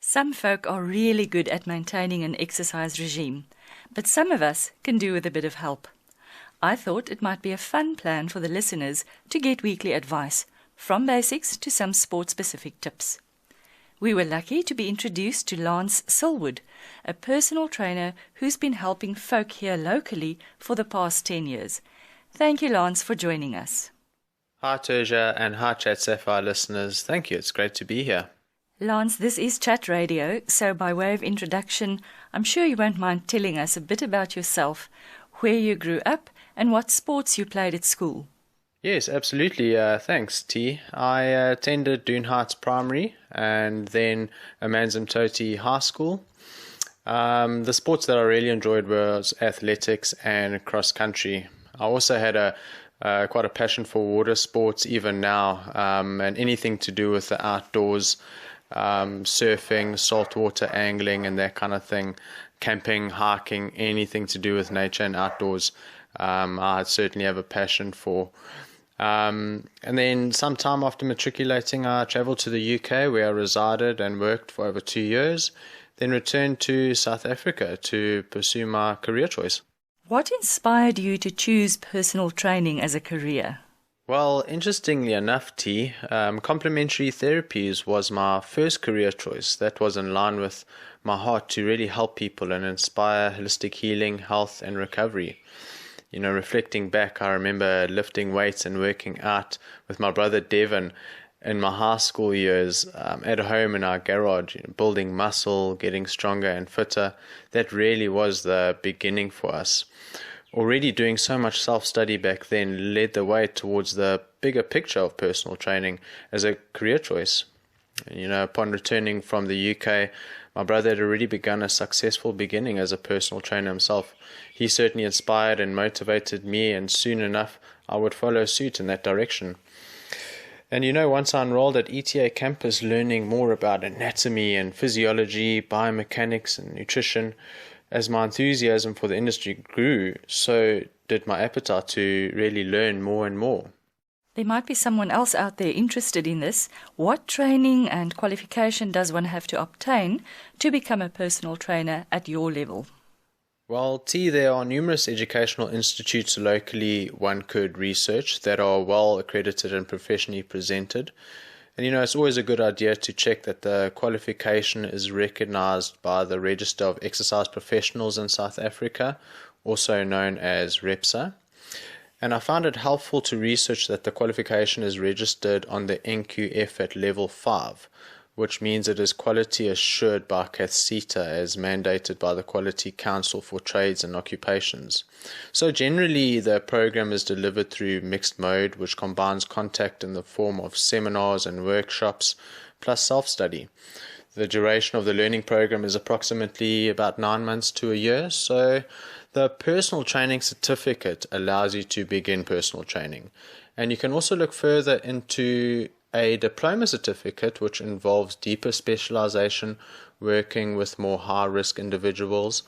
Some folk are really good at maintaining an exercise regime, but some of us can do with a bit of help. I thought it might be a fun plan for the listeners to get weekly advice, from basics to some sport-specific tips. We were lucky to be introduced to Lance Sillwood, a personal trainer who's been helping folk here locally for the past 10 years. Thank you, Lance, for joining us. Hi Terja and hi Chat Sapphire listeners. Thank you, it's great to be here. Lance, this is Chat Radio, so by way of introduction, I'm sure you won't mind telling us a bit about yourself, where you grew up and what sports you played at school. Yes, absolutely. Thanks, T. I attended Doon Heights Primary and then Amanzimtoti High School. The sports that I really enjoyed was athletics and cross country. I also had quite a passion for water sports even now, and anything to do with the outdoors, surfing, saltwater angling and that kind of thing, camping, hiking, anything to do with nature and outdoors. I certainly have a passion for. And then sometime after matriculating, I travelled to the UK where I resided and worked for over 2 years, then returned to South Africa to pursue my career choice. What inspired you to choose personal training as a career? Well, interestingly enough, T, complementary therapies was my first career choice. That was in line with my heart to really help people and inspire holistic healing, health and recovery. You know, reflecting back, I remember lifting weights and working out with my brother Devon in my high school years, at home in our garage, building muscle, getting stronger and fitter. That really was the beginning for us. Already doing so much self-study back then led the way towards the bigger picture of personal training as a career choice. You know, upon returning from the UK, my brother had already begun a successful beginning as a personal trainer himself. He certainly inspired and motivated me, and soon enough I would follow suit in that direction. And you know, once I enrolled at ETA campus learning more about anatomy and physiology, biomechanics and nutrition, as my enthusiasm for the industry grew, so did my appetite to really learn more and more. There might be someone else out there interested in this. What training and qualification does one have to obtain to become a personal trainer at your level? Well, T, there are numerous educational institutes locally one could research that are well accredited and professionally presented. And you know, it's always a good idea to check that the qualification is recognized by the Register of Exercise Professionals in South Africa, also known as REPSA. And I found it helpful to research that the qualification is registered on the NQF at level 5, which means it is quality assured by CATHSETA as mandated by the Quality Council for Trades and Occupations. So generally the program is delivered through mixed mode, which combines contact in the form of seminars and workshops plus self-study. The duration of the learning program is approximately about 9 months to a year, so the personal training certificate allows you to begin personal training. And you can also look further into a diploma certificate, which involves deeper specialization, working with more high-risk individuals,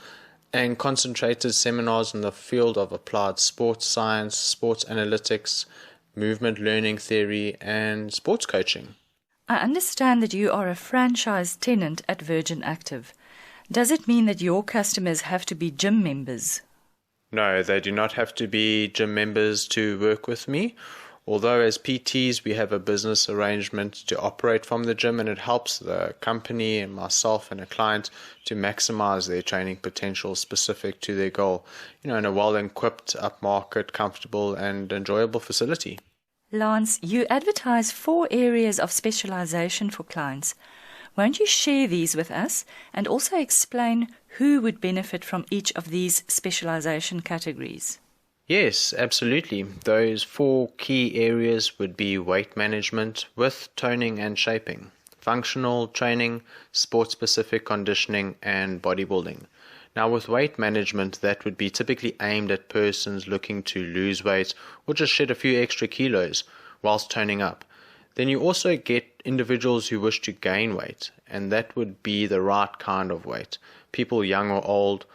and concentrated seminars in the field of applied sports science, sports analytics, movement learning theory, and sports coaching. I understand that you are a franchise tenant at Virgin Active. Does it mean that your customers have to be gym members? No, they do not have to be gym members to work with me. Although as PTs we have a business arrangement to operate from the gym, and it helps the company and myself and a client to maximize their training potential specific to their goal, you know, in a well-equipped, upmarket, comfortable and enjoyable facility. Lance, you advertise 4 areas of specialization for clients. Won't you share these with us and also explain who would benefit from each of these specialization categories? Yes, absolutely. Those 4 key areas would be weight management, width, toning and shaping, functional training, sport-specific conditioning and bodybuilding. Now with weight management, that would be typically aimed at persons looking to lose weight or just shed a few extra kilos whilst toning up. Then you also get individuals who wish to gain weight, and that would be the right kind of weight. People young or old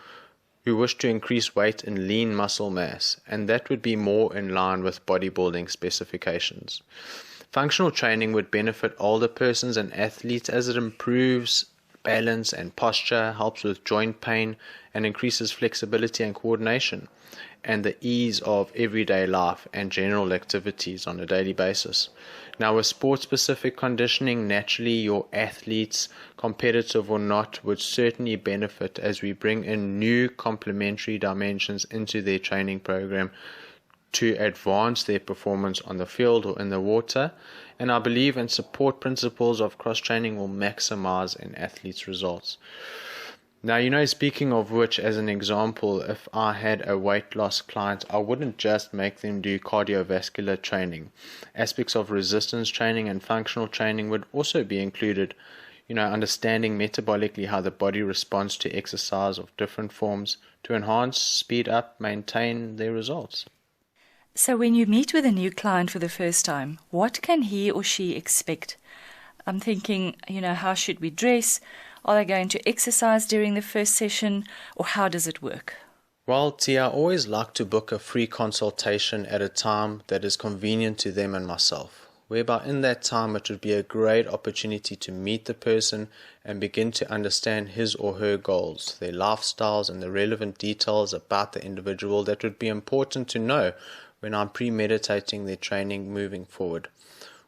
who wish to increase weight in lean muscle mass, and that would be more in line with bodybuilding specifications. Functional training would benefit older persons and athletes as it improves balance and posture, helps with joint pain, and increases flexibility and coordination, and the ease of everyday life and general activities on a daily basis. Now, with sport-specific conditioning, naturally your athletes, competitive or not, would certainly benefit as we bring in new complementary dimensions into their training program to advance their performance on the field or in the water, and I believe and support principles of cross-training will maximize an athlete's results. Now, speaking of which, as an example, if I had a weight loss client, I wouldn't just make them do cardiovascular training. Aspects of resistance training and functional training would also be included, understanding metabolically how the body responds to exercise of different forms to enhance, speed up, maintain their results. So when you meet with a new client for the first time, what can he or she expect? I'm thinking, how should we dress? Are they going to exercise during the first session, or how does it work? Well, T, I always like to book a free consultation at a time that is convenient to them and myself, whereby in that time it would be a great opportunity to meet the person and begin to understand his or her goals, their lifestyles, and the relevant details about the individual that would be important to know when I'm premeditating their training moving forward.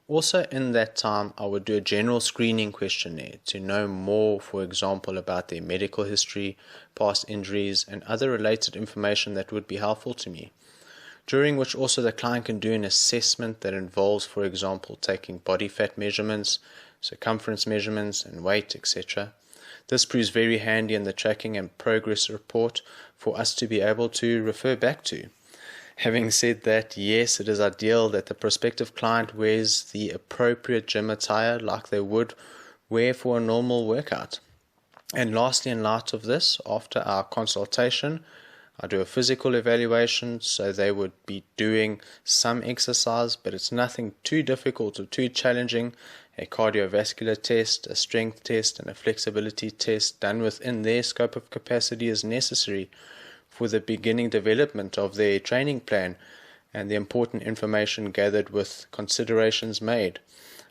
Also, in that time, I would do a general screening questionnaire to know more, for example, about their medical history, past injuries, and other related information that would be helpful to me. During which also the client can do an assessment that involves, for example, taking body fat measurements, circumference measurements, and weight, etc. This proves very handy in the tracking and progress report for us to be able to refer back to. Having said that, yes, it is ideal that the prospective client wears the appropriate gym attire like they would wear for a normal workout. And lastly, in light of this, after our consultation, I do a physical evaluation, so they would be doing some exercise, but it's nothing too difficult or too challenging. A cardiovascular test, a strength test, and a flexibility test done within their scope of capacity is necessary for the beginning development of their training plan and the important information gathered with considerations made.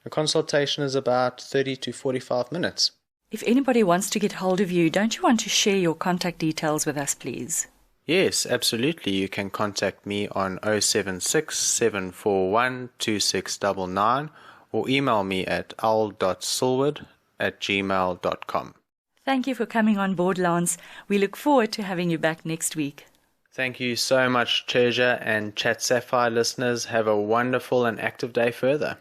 A consultation is about 30 to 45 minutes. If anybody wants to get hold of you, don't you want to share your contact details with us, please? Yes, absolutely. You can contact me on 076 741 2699 or email me at al.sillwood@gmail.com. Thank you for coming on board, Lance. We look forward to having you back next week. Thank you so much, Treasure, and Chat Sapphire listeners. Have a wonderful and active day further.